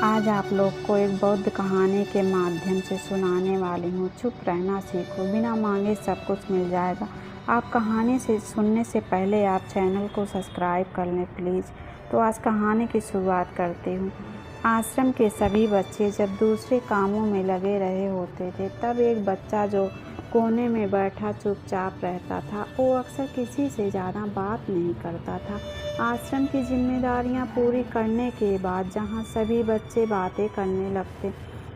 आज आप लोग को एक बौद्ध कहानी के माध्यम से सुनाने वाली हूँ। चुप रहना सीखो, बिना मांगे सब कुछ मिल जाएगा। आप कहानी से सुनने से पहले आप चैनल को सब्सक्राइब कर लें प्लीज़। तो आज कहानी की शुरुआत करती हूँ। आश्रम के सभी बच्चे जब दूसरे कामों में लगे रहे होते थे, तब एक बच्चा जो कोने में बैठा चुपचाप रहता था, वो अक्सर किसी से ज़्यादा बात नहीं करता था। आश्रम की जिम्मेदारियां पूरी करने के बाद जहां सभी बच्चे बातें करने लगते,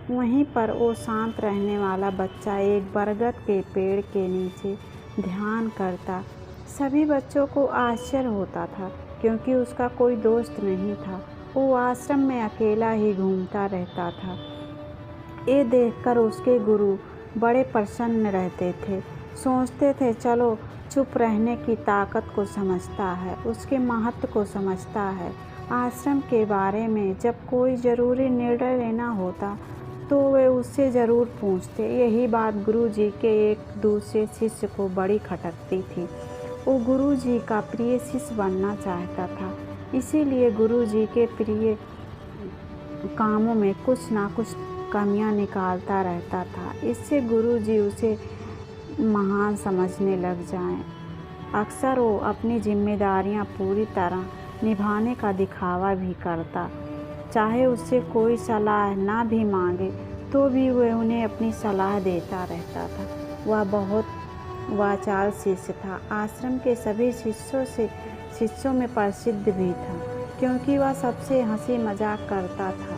वहीं पर वो शांत रहने वाला बच्चा एक बरगद के पेड़ के नीचे ध्यान करता। सभी बच्चों को आश्चर्य होता था, क्योंकि उसका कोई दोस्त नहीं था। वो आश्रम में अकेला ही घूमता रहता था। ये देखकर उसके गुरु बड़े प्रसन्न रहते थे। सोचते थे, चलो चुप रहने की ताकत को समझता है, उसके महत्व को समझता है। आश्रम के बारे में जब कोई ज़रूरी निर्णय लेना होता तो वे उससे ज़रूर पूछते। यही बात गुरुजी के एक दूसरे शिष्य को बड़ी खटकती थी। वो गुरुजी का प्रिय शिष्य बनना चाहता था, इसीलिए गुरुजी के प्रिय कामों में कुछ ना कुछ कमियां निकालता रहता था। इससे गुरुजी उसे महान समझने लग जाएं। अक्सर वो अपनी जिम्मेदारियां पूरी तरह निभाने का दिखावा भी करता। चाहे उससे कोई सलाह ना भी मांगे तो भी वह उन्हें अपनी सलाह देता रहता था। वह बहुत वाचाल शिष्य था। आश्रम के सभी शिष्यों में प्रसिद्ध भी था, क्योंकि वह सबसे हंसी मजाक करता था,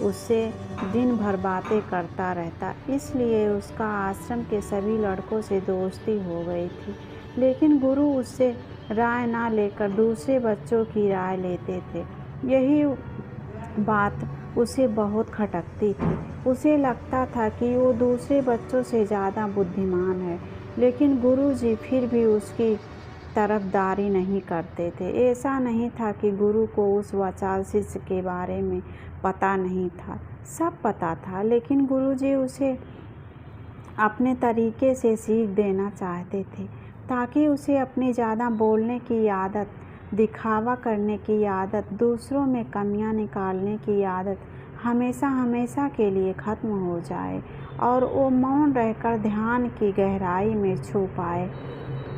उससे दिन भर बातें करता रहता। इसलिए उसका आश्रम के सभी लड़कों से दोस्ती हो गई थी। लेकिन गुरु उससे राय ना लेकर दूसरे बच्चों की राय लेते थे। यही बात उसे बहुत खटकती थी। उसे लगता था कि वो दूसरे बच्चों से ज़्यादा बुद्धिमान है, लेकिन गुरुजी फिर भी उसकी तरफदारी नहीं करते थे। ऐसा नहीं था कि गुरु को उस वाचाल शिष्य के बारे में पता नहीं था, सब पता था। लेकिन गुरुजी उसे अपने तरीके से सीख देना चाहते थे, ताकि उसे अपनी ज़्यादा बोलने की आदत, दिखावा करने की आदत, दूसरों में कमियां निकालने की आदत हमेशा के लिए ख़त्म हो जाए और वो मौन रहकर ध्यान की गहराई में छू पाए।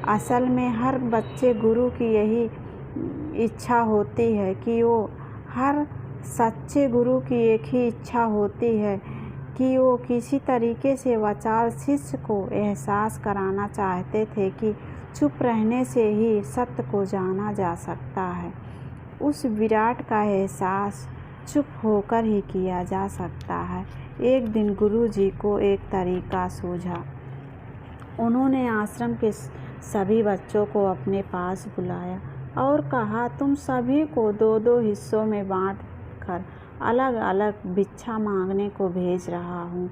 असल में हर बच्चे गुरु की यही इच्छा होती है कि वो हर सच्चे गुरु की एक ही इच्छा होती है कि वो किसी तरीके से वाचाल शिष्य को एहसास कराना चाहते थे कि चुप रहने से ही सत्य को जाना जा सकता है। उस विराट का एहसास चुप होकर ही किया जा सकता है। एक दिन गुरुजी को एक तरीका सूझा। उन्होंने आश्रम के सभी बच्चों को अपने पास बुलाया और कहा, तुम सभी को दो दो हिस्सों में बांट कर अलग अलग भिक्षा मांगने को भेज रहा हूँ,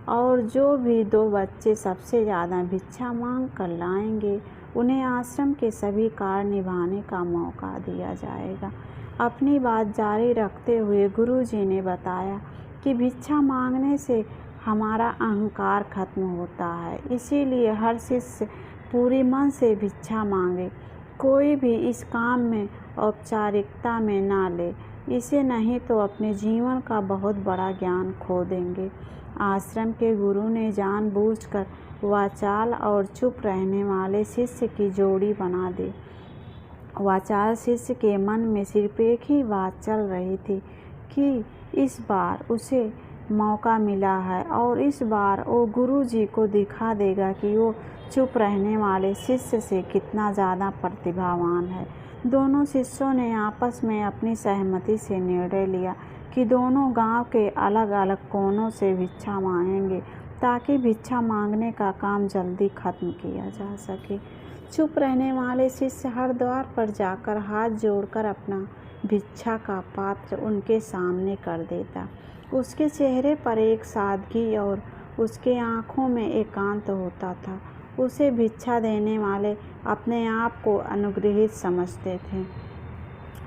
और जो भी दो बच्चे सबसे ज़्यादा भिक्षा मांग कर लाएंगे, उन्हें आश्रम के सभी कार्य निभाने का मौका दिया जाएगा। अपनी बात जारी रखते हुए गुरुजी ने बताया कि भिक्षा मांगने से हमारा अहंकार खत्म होता है, इसीलिए हर शिष्य पूरी मन से भिक्षा मांगे। कोई भी इस काम में औपचारिकता में ना ले, इसे नहीं तो अपने जीवन का बहुत बड़ा ज्ञान खो देंगे। आश्रम के गुरु ने जानबूझकर वाचाल और चुप रहने वाले शिष्य की जोड़ी बना दी। वाचाल शिष्य के मन में सिर्फ एक ही बात चल रही थी कि इस बार उसे मौका मिला है और इस बार वो गुरुजी को दिखा देगा कि वो चुप रहने वाले शिष्य से कितना ज़्यादा प्रतिभावान है। दोनों शिष्यों ने आपस में अपनी सहमति से निर्णय लिया कि दोनों गांव के अलग अलग कोनों से भिक्षा मांगेंगे, ताकि भिक्षा मांगने का काम जल्दी खत्म किया जा सके। चुप रहने वाले शिष्य हर द्वार पर जाकर हाथ जोड़कर अपना भिक्षा का पात्र उनके सामने कर देता। उसके चेहरे पर एक सादगी और उसके आँखों में एकांत होता था। उसे भिक्षा देने वाले अपने आप को अनुग्रहित समझते थे।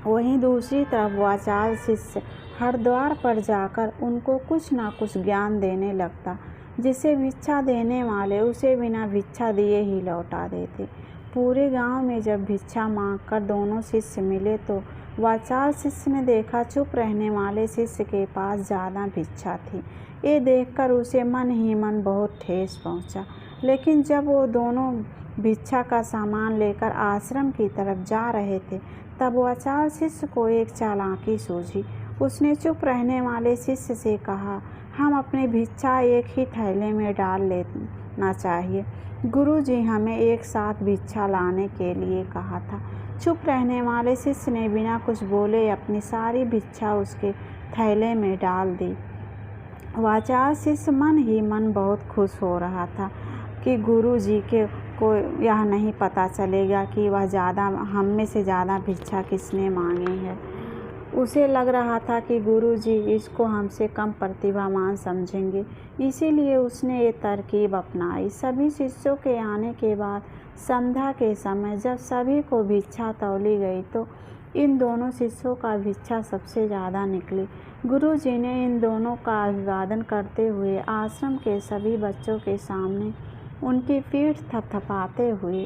वहीं दूसरी तरफ वाचाल शिष्य हर द्वार पर जाकर उनको कुछ ना कुछ ज्ञान देने लगता, जिसे भिक्षा देने वाले उसे बिना भिक्षा दिए ही लौटा देते। पूरे गांव में जब भिक्षा मांगकर दोनों शिष्य मिले तो वाचाल शिष्य ने देखा चुप रहने वाले शिष्य के पास ज़्यादा भिक्षा थी। ये देखकर उसे मन ही मन बहुत ठेस पहुंचा। लेकिन जब वो दोनों भिक्षा का सामान लेकर आश्रम की तरफ जा रहे थे, तब वाचाल शिष्य को एक चालाकी सूझी। उसने चुप रहने वाले शिष्य से कहा, हम अपनी भिक्षा एक ही थैले में डाल लेना चाहिए। गुरुजी हमें एक साथ भिक्षा लाने के लिए कहा था। चुप रहने वाले शिष्य ने बिना कुछ बोले अपनी सारी भिक्षा उसके थैले में डाल दी। वाचाल शिष्य मन ही मन बहुत खुश हो रहा था कि गुरुजी को यह नहीं पता चलेगा कि हम में से ज़्यादा भिक्षा किसने मांगी है। उसे लग रहा था कि गुरुजी इसको हमसे कम प्रतिभावान समझेंगे, इसीलिए उसने ये तरकीब अपनाई। सभी शिष्यों के आने के बाद संध्या के समय जब सभी को भिक्षा तौली गई, तो इन दोनों शिष्यों का भिक्षा सबसे ज़्यादा निकली। गुरुजी ने इन दोनों का अभिवादन करते हुए आश्रम के सभी बच्चों के सामने उनकी पीठ थपथपाते हुए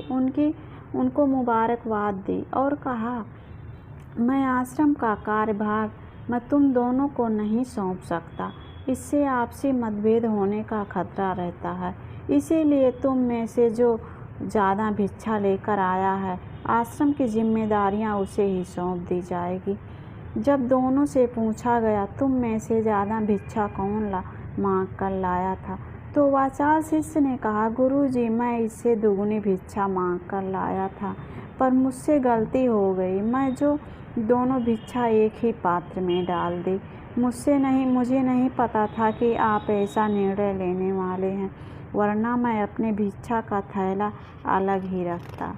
उनको मुबारकबाद दी और कहा, मैं आश्रम का कार्यभार मैं तुम दोनों को नहीं सौंप सकता। इससे आपसी मतभेद होने का खतरा रहता है। इसीलिए तुम में से जो ज़्यादा भिक्षा लेकर आया है, आश्रम की जिम्मेदारियां उसे ही सौंप दी जाएगी। जब दोनों से पूछा गया, तुम में से ज़्यादा भिक्षा कौन मांग कर लाया था, तो वाचाल शिष्य ने कहा, गुरुजी मैं इससे दुगनी भिक्षा मांग कर लाया था, पर मुझसे गलती हो गई। मैं जो दोनों भिक्षा एक ही पात्र में डाल दी। मुझे नहीं पता था कि आप ऐसा निर्णय लेने वाले हैं, वरना मैं अपने भिक्षा का थैला अलग ही रखता।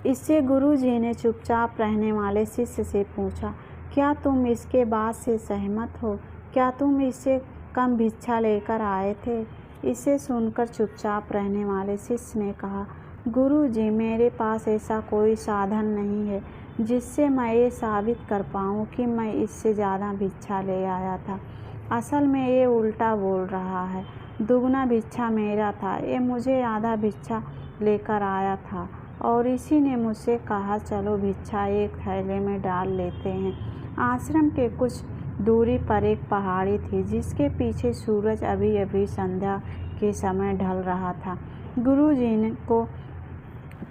इससे गुरुजी ने चुपचाप रहने वाले शिष्य से पूछा, क्या तुम इसके बाद से सहमत हो? क्या तुम इससे कम भिक्षा लेकर आए थे? इसे सुनकर चुपचाप रहने वाले शिष्य ने कहा, गुरुजी मेरे पास ऐसा कोई साधन नहीं है जिससे मैं ये साबित कर पाऊँ कि मैं इससे ज़्यादा भिक्षा ले आया था। असल में ये उल्टा बोल रहा है। दुगना भिक्षा मेरा था, ये मुझे आधा भिक्षा लेकर आया था और इसी ने मुझसे कहा, चलो भिक्षा एक थैले में डाल लेते हैं। आश्रम के कुछ दूरी पर एक पहाड़ी थी जिसके पीछे सूरज अभी अभी संध्या के समय ढल रहा था। गुरुजी को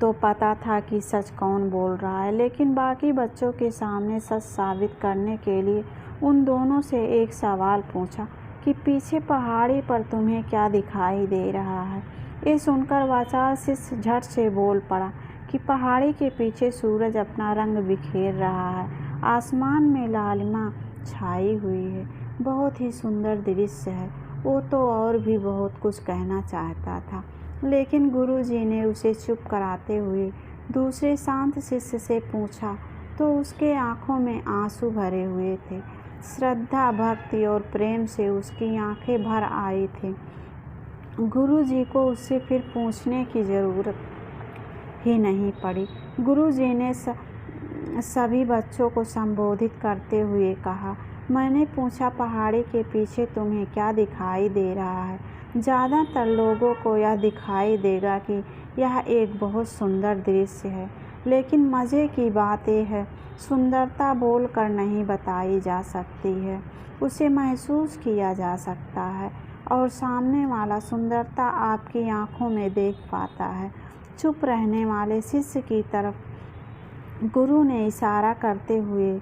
तो पता था कि सच कौन बोल रहा है, लेकिन बाकी बच्चों के सामने सच साबित करने के लिए उन दोनों से एक सवाल पूछा कि पीछे पहाड़ी पर तुम्हें क्या दिखाई दे रहा है। ये सुनकर वाचाल शिष्य झट से बोल पड़ा कि पहाड़ी के पीछे सूरज अपना रंग बिखेर रहा है, आसमान में लालिमा छाई हुई है, बहुत ही सुंदर दृश्य है। वो तो और भी बहुत कुछ कहना चाहता था, लेकिन गुरुजी ने उसे चुप कराते हुए दूसरे शांत शिष्य से पूछा तो उसके आंखों में आंसू भरे हुए थे। श्रद्धा, भक्ति और प्रेम से उसकी आंखें भर आई थी। गुरुजी को उससे फिर पूछने की ज़रूरत ही नहीं पड़ी। गुरुजी ने सभी बच्चों को संबोधित करते हुए कहा, मैंने पूछा पहाड़ी के पीछे तुम्हें क्या दिखाई दे रहा है। ज़्यादातर लोगों को यह दिखाई देगा कि यह एक बहुत सुंदर दृश्य है, लेकिन मज़े की बात यह है, सुंदरता बोलकर नहीं बताई जा सकती है, उसे महसूस किया जा सकता है और सामने वाला सुंदरता आपकी आंखों में देख पाता है। चुप रहने वाले शिष्य की तरफ गुरु ने इशारा करते हुए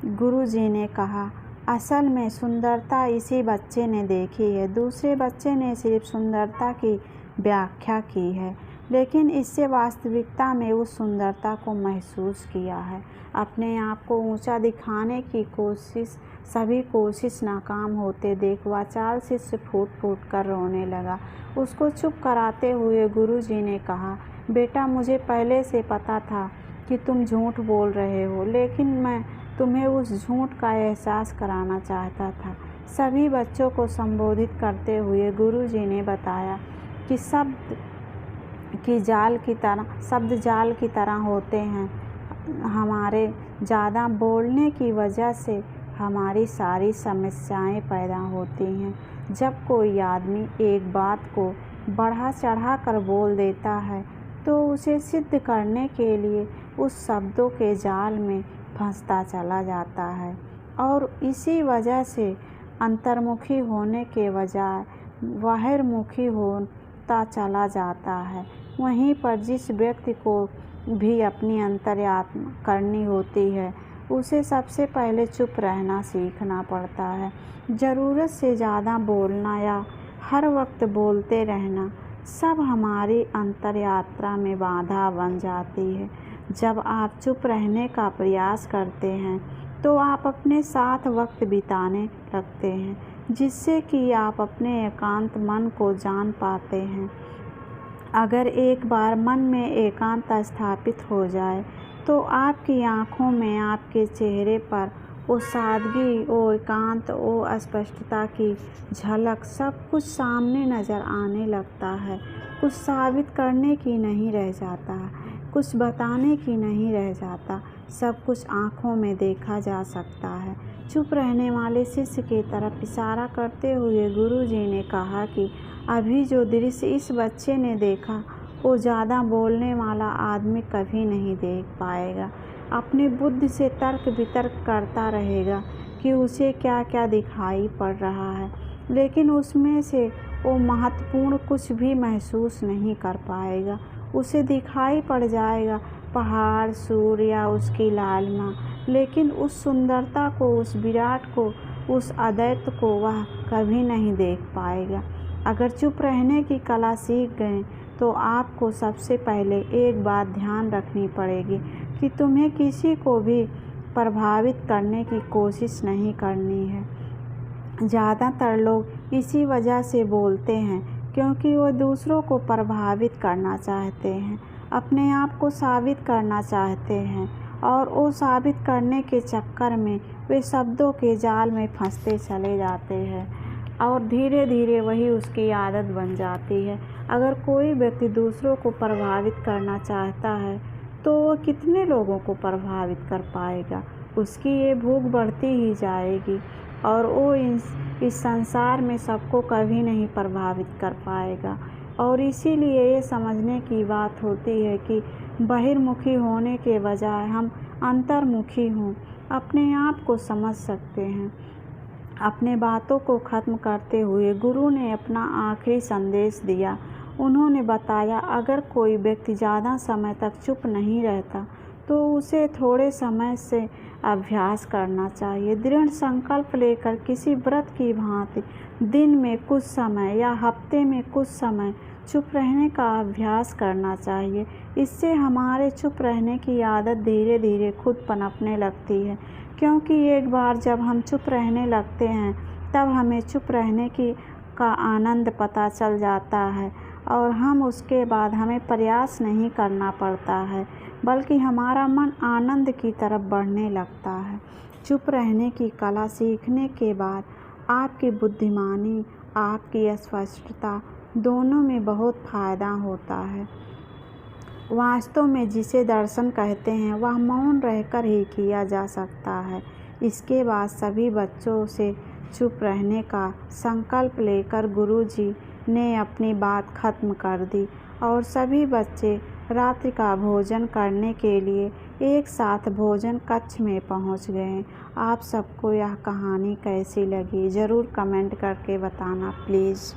गुरुजी ने कहा, असल में सुंदरता इसी बच्चे ने देखी है, दूसरे बच्चे ने सिर्फ सुंदरता की व्याख्या की है, लेकिन इससे वास्तविकता में उस सुंदरता को महसूस किया है। अपने आप को ऊंचा दिखाने की सभी कोशिश नाकाम होते देख वाचाल शिष्य फूट फूट कर रोने लगा। उसको चुप कराते हुए गुरुजी ने कहा, बेटा मुझे पहले से पता था कि तुम झूठ बोल रहे हो, लेकिन मैं तुम्हें उस झूठ का एहसास कराना चाहता था। सभी बच्चों को संबोधित करते हुए गुरुजी ने बताया कि शब्द जाल की तरह होते हैं। हमारे ज़्यादा बोलने की वजह से हमारी सारी समस्याएं पैदा होती हैं। जब कोई आदमी एक बात को बढ़ा चढ़ा कर बोल देता है, तो उसे सिद्ध करने के लिए उस शब्दों के जाल में फंसता चला जाता है और इसी वजह से अंतर्मुखी होने के बजाय बाहिर्मुखी होता चला जाता है। वहीं पर जिस व्यक्ति को भी अपनी अंतर्यात्मा करनी होती है उसे सबसे पहले चुप रहना सीखना पड़ता है। ज़रूरत से ज़्यादा बोलना या हर वक्त बोलते रहना सब हमारी अंतर्यात्रा में बाधा बन जाती है। जब आप चुप रहने का प्रयास करते हैं तो आप अपने साथ वक्त बिताने लगते हैं, जिससे कि आप अपने एकांत मन को जान पाते हैं। अगर एक बार मन में एकांत स्थापित हो जाए तो आपकी आँखों में, आपके चेहरे पर वो सादगी, वो एकांत, वो स्पष्टता की झलक सब कुछ सामने नज़र आने लगता है। कुछ साबित करने की नहीं रह जाता, कुछ बताने की नहीं रह जाता, सब कुछ आँखों में देखा जा सकता है। चुप रहने वाले शिष्य की तरफ इशारा करते हुए गुरुजी ने कहा कि अभी जो दृश्य इस बच्चे ने देखा वो ज़्यादा बोलने वाला आदमी कभी नहीं देख पाएगा। अपनी बुद्धि से तर्क वितर्क करता रहेगा कि उसे क्या क्या दिखाई पड़ रहा है, लेकिन उसमें से वो महत्वपूर्ण कुछ भी महसूस नहीं कर पाएगा। उसे दिखाई पड़ जाएगा पहाड़, सूर्य या उसकी लालिमा, लेकिन उस सुंदरता को, उस विराट को, उस अद्वैत को वह कभी नहीं देख पाएगा। अगर चुप रहने की कला सीख गए तो आपको सबसे पहले एक बात ध्यान रखनी पड़ेगी कि तुम्हें किसी को भी प्रभावित करने की कोशिश नहीं करनी है। ज़्यादातर लोग इसी वजह से बोलते हैं क्योंकि वो दूसरों को प्रभावित करना चाहते हैं, अपने आप को साबित करना चाहते हैं और वो साबित करने के चक्कर में वे शब्दों के जाल में फंसते चले जाते हैं और धीरे धीरे वही उसकी आदत बन जाती है। अगर कोई व्यक्ति दूसरों को प्रभावित करना चाहता है तो वो कितने लोगों को प्रभावित कर पाएगा? उसकी ये भूख बढ़ती ही जाएगी और वो इस संसार में सबको कभी नहीं प्रभावित कर पाएगा। और इसीलिए ये समझने की बात होती है कि बहिर्मुखी होने के बजाय हम अंतर्मुखी हों, अपने आप को समझ सकते हैं। अपने बातों को ख़त्म करते हुए गुरु ने अपना आखिरी संदेश दिया। उन्होंने बताया, अगर कोई व्यक्ति ज़्यादा समय तक चुप नहीं रहता तो उसे थोड़े समय से अभ्यास करना चाहिए। दृढ़ संकल्प लेकर किसी व्रत की भांति दिन में कुछ समय या हफ्ते में कुछ समय चुप रहने का अभ्यास करना चाहिए। इससे हमारे चुप रहने की आदत धीरे धीरे खुद पनपने लगती है, क्योंकि एक बार जब हम चुप रहने लगते हैं तब हमें चुप रहने का आनंद पता चल जाता है और हम उसके बाद हमें प्रयास नहीं करना पड़ता है, बल्कि हमारा मन आनंद की तरफ बढ़ने लगता है। चुप रहने की कला सीखने के बाद आपकी बुद्धिमानी, आपकी स्पष्टता दोनों में बहुत फ़ायदा होता है। वास्तव में जिसे दर्शन कहते हैं वह मौन रहकर ही किया जा सकता है। इसके बाद सभी बच्चों से चुप रहने का संकल्प लेकर गुरुजी ने अपनी बात खत्म कर दी और सभी बच्चे रात्रि का भोजन करने के लिए एक साथ भोजन कक्ष में पहुंच गए। आप सबको यह कहानी कैसी लगी ज़रूर कमेंट करके बताना प्लीज़।